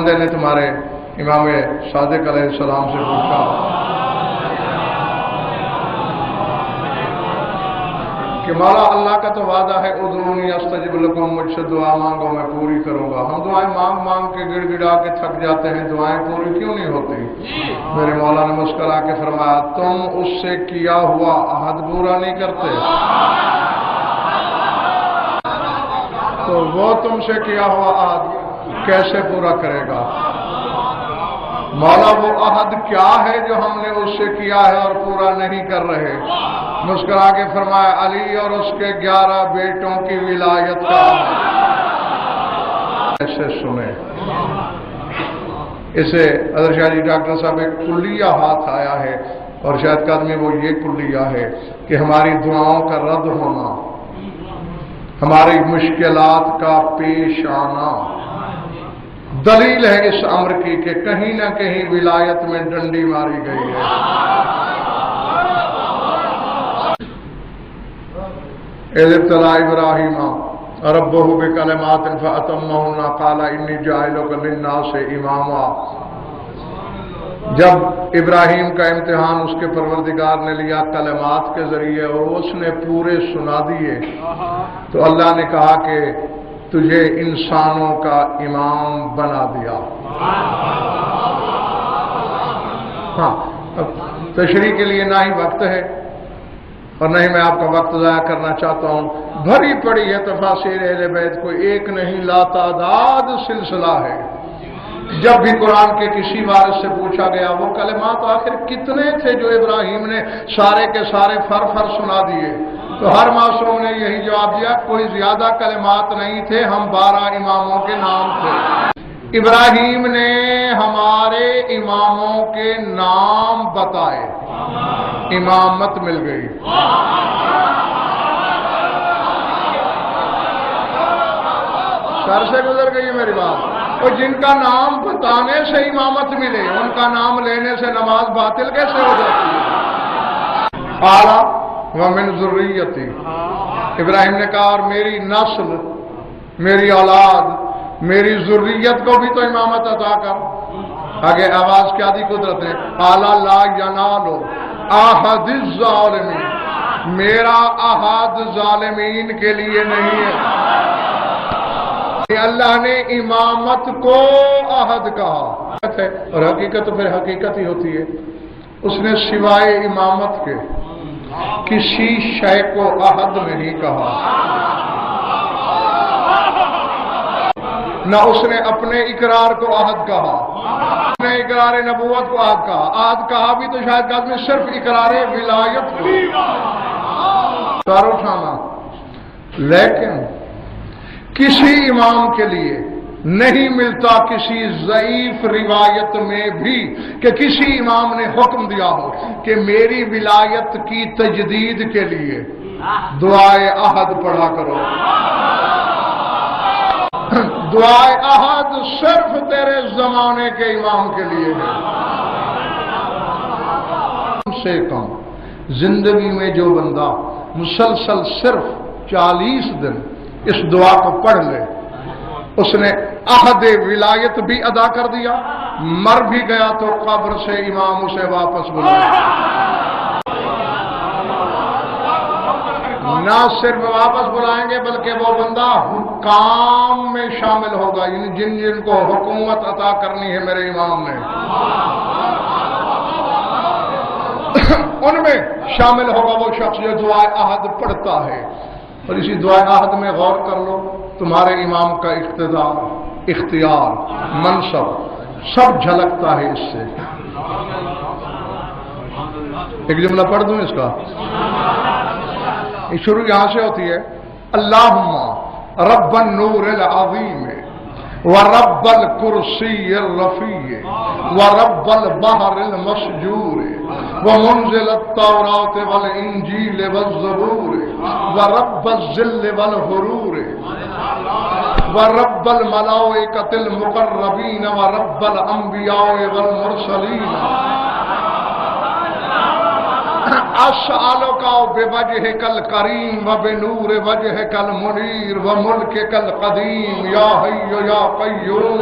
بندے نے تمہارے امام صادق علیہ السلام سے پوچھا کہ مولا اللہ کا تو وعدہ ہے ادعونی استجب لکم، مجھ سے دعا مانگو میں پوری کروں گا. ہم دعائیں مانگ مانگ کے گڑ گڑا کے تھک جاتے ہیں، دعائیں پوری کیوں نہیں ہوتی؟ میرے مولا نے مسکرا کے فرمایا تم اس سے کیا ہوا عہد پورا نہیں کرتے تو وہ تم سے کیا ہوا عہد کیسے پورا کرے گا؟ مولا وہ عہد کیا ہے جو ہم نے اس سے کیا ہے اور پورا نہیں کر رہے؟ مسکرا کے فرمایا علی اور اس کے 11 بیٹوں کی ولایت کا. ایسے سنیں اسے حضرت شاہ جی ڈاکٹر صاحب ایک کلیہ ہاتھ آیا ہے اور شاید قدمی وہ یہ کلیہ ہے کہ ہماری دعاؤں کا رد ہونا، ہماری مشکلات کا پیش آنا دلیل ہے اس امر کی کہ کہیں نہ کہیں ولایت میں ڈنڈی ماری گئی ہے. اذ ابتلى ابراہیم ربہ بکلمات فاتمہن قال انی جاعلک للناس اماما. جب ابراہیم کا امتحان اس کے پروردگار نے لیا کلمات کے ذریعے اور اس نے پورے سنا دیے تو اللہ نے کہا کہ تجھے انسانوں کا امام بنا دیا. ہاں اب تشریح کے لیے نہ ہی وقت ہے اور نہ ہی میں آپ کا وقت ضائع کرنا چاہتا ہوں. بھری پڑی ہے تفاسیر اہل بیت، کوئی ایک نہیں لاتعداد سلسلہ ہے. جب بھی قرآن کے کسی وارث سے پوچھا گیا وہ کلمات آخر کتنے تھے جو ابراہیم نے سارے کے سارے فر فر سنا دیے، تو ہر معصوم نے یہی جواب دیا کوئی زیادہ کلمات نہیں تھے، ہم 12 اماموں کے نام تھے. ابراہیم نے ہمارے اماموں کے نام بتائے، امامت مل گئی. سر سے گزر گئی ہے میری بات. اور جن کا نام بتانے سے امامت ملے ان کا نام لینے سے نماز باطل کیسے ہو جاتی ہے؟ اعلیٰ ومن ذریتی، ابراہیم نے کہا اور میری نسل، میری اولاد، میری ذریت کو بھی تو امامت عطا کر. آگے آواز کیا دی قدرت نے؟ اعلیٰ لا ینال عہد الظالمین، میرا عہد ظالمین کے لیے نہیں ہے. اللہ نے امامت کو عہد کہا اور حقیقت پھر حقیقت ہی ہوتی ہے. اس نے سوائے امامت کے کسی شے کو عہد نہیں کہا. نہ اس نے اپنے اقرار کو عہد کہا، اپنے اقرار نبوت کو عہد کہا. عہد کہا بھی تو شاید بعد میں صرف اقرار ولایت کو سر اٹھانا. لیکن کسی امام کے لیے نہیں ملتا کسی ضعیف روایت میں بھی کہ کسی امام نے حکم دیا ہو کہ میری ولایت کی تجدید کے لیے دعائے عہد پڑھا کرو. دعائے عہد صرف تیرے زمانے کے امام کے لیے ہے. کم سے کم زندگی میں جو بندہ مسلسل صرف 40 دن اس دعا کو پڑھ لے اس نے عہد ولایت بھی ادا کر دیا، مر بھی گیا تو قبر سے امام اسے واپس بلائے. نہ صرف واپس بلائیں گے بلکہ وہ بندہ حکام میں شامل ہوگا، یعنی جن جن کو حکومت عطا کرنی ہے میرے امام نے ان میں شامل ہوگا وہ شخص جو دعائے عہد پڑھتا ہے. اور اسی دعائے عہد میں غور کر لو، تمہارے امام کا اقتدار، اختیار، منصب سب جھلکتا ہے اس سے. ایک جملہ پڑھ دوں اس کا، شروع یہاں سے ہوتی ہے اللہم رب النور العظیم ورب الکرسی الرفیع ورب البحر المسجور ومنزل التوراۃ والانجیل والزبور ورب الظل والحرور ورب الملائکۃ المقربین ورب الانبیاء والمرسلین اسألک بوجہک الکریم وبنور وجہک المنیر وملکک القدیم یا حی یا قیوم.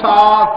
7